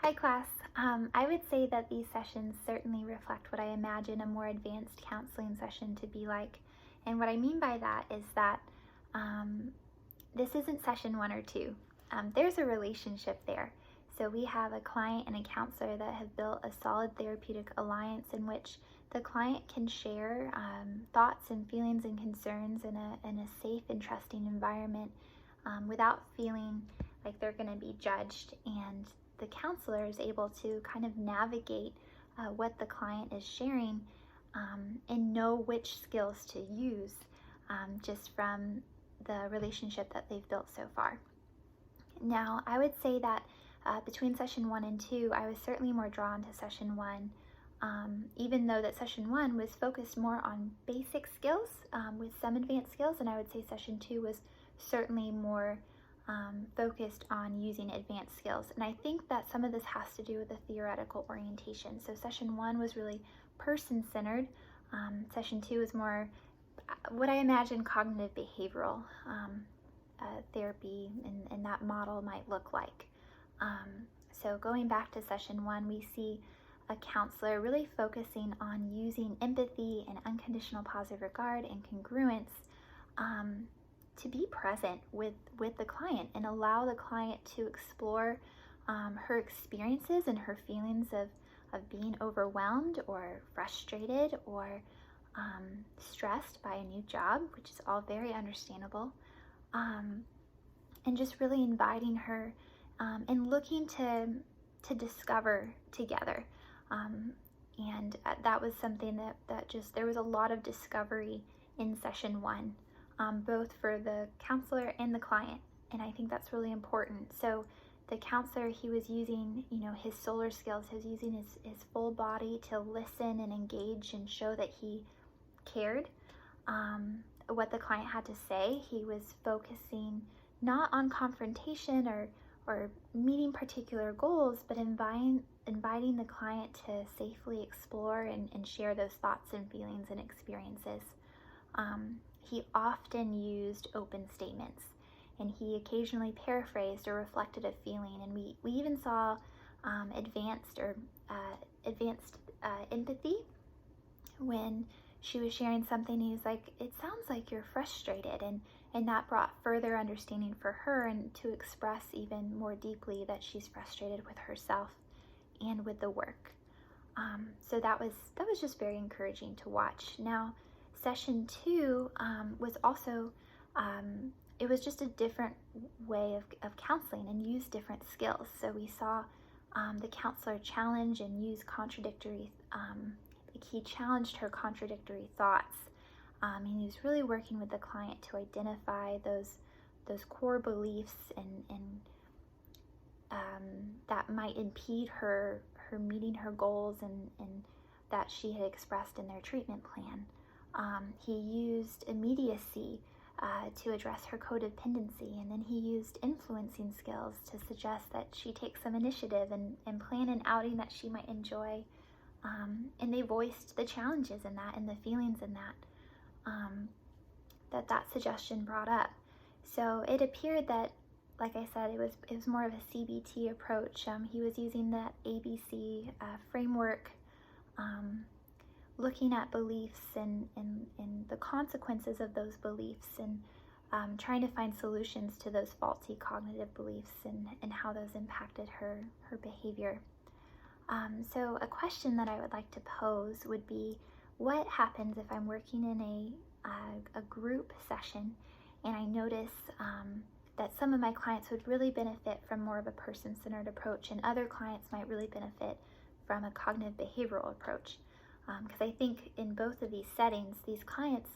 Hi class. I would say that these sessions certainly reflect what I imagine a more advanced counseling session to be like. And what I mean by that is that um, this isn't session one or two. There's a relationship there. So we have a client and a counselor that have built a solid therapeutic alliance in which the client can share thoughts and feelings and concerns in a safe and trusting environment without feeling like they're going to be judged, and the counselor is able to kind of navigate what the client is sharing and know which skills to use just from the relationship that they've built so far. Now, I would say that between session one and two, I was certainly more drawn to session one, even though that session one was focused more on basic skills with some advanced skills, and I would say session two was certainly more focused on using advanced skills. And I think that some of this has to do with the theoretical orientation. So session one was really person-centered. Session two is more what I imagine cognitive behavioral therapy and that model might look like. So going back to session one, we see a counselor really focusing on using empathy and unconditional positive regard and congruence to be present with the client and allow the client to explore her experiences and her feelings of being overwhelmed or frustrated or stressed by a new job, which is all very understandable, and just really inviting her and looking to discover together. And that was something that just, there was a lot of discovery in session one, both for the counselor and the client. And I think that's really important. So the counselor, he was using, his solar skills. He was using his full body to listen and engage and show that he cared what the client had to say. He was focusing not on confrontation or meeting particular goals, but inviting the client to safely explore and share those thoughts and feelings and experiences. He often used open statements, and he occasionally paraphrased or reflected a feeling. And we even saw advanced empathy when she was sharing something. He was like, "It sounds like you're frustrated," and that brought further understanding for her and to express even more deeply that she's frustrated with herself and with the work. So that was just very encouraging to watch. Now, session two was also, it was just a different way of counseling and use different skills. So we saw the counselor challenge and use contradictory, like he challenged her contradictory thoughts. And he was really working with the client to identify those core beliefs and that might impede her meeting her goals and that she had expressed in their treatment plan. He used immediacy to address her codependency, and then he used influencing skills to suggest that she take some initiative and plan an outing that she might enjoy. And they voiced the challenges in that and the feelings in that that suggestion brought up. So it appeared that, like I said, it was more of a CBT approach. He was using that ABC framework, looking at beliefs and the consequences of those beliefs, and trying to find solutions to those faulty cognitive beliefs and how those impacted her behavior. So a question that I would like to pose would be, what happens if I'm working in a group session and I notice that some of my clients would really benefit from more of a person-centered approach, and other clients might really benefit from a cognitive behavioral approach? Because I think in both of these settings, these clients,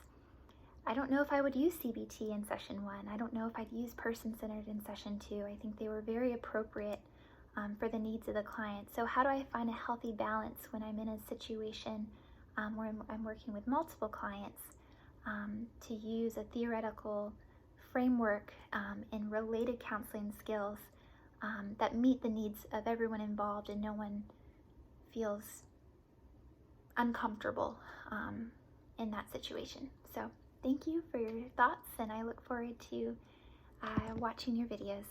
I don't know if I would use CBT in session one. I don't know if I'd use person-centered in session two. I think they were very appropriate for the needs of the client. So how do I find a healthy balance when I'm in a situation where I'm working with multiple clients to use a theoretical framework and related counseling skills that meet the needs of everyone involved and no one feels uncomfortable in that situation? So thank you for your thoughts, and I look forward to watching your videos.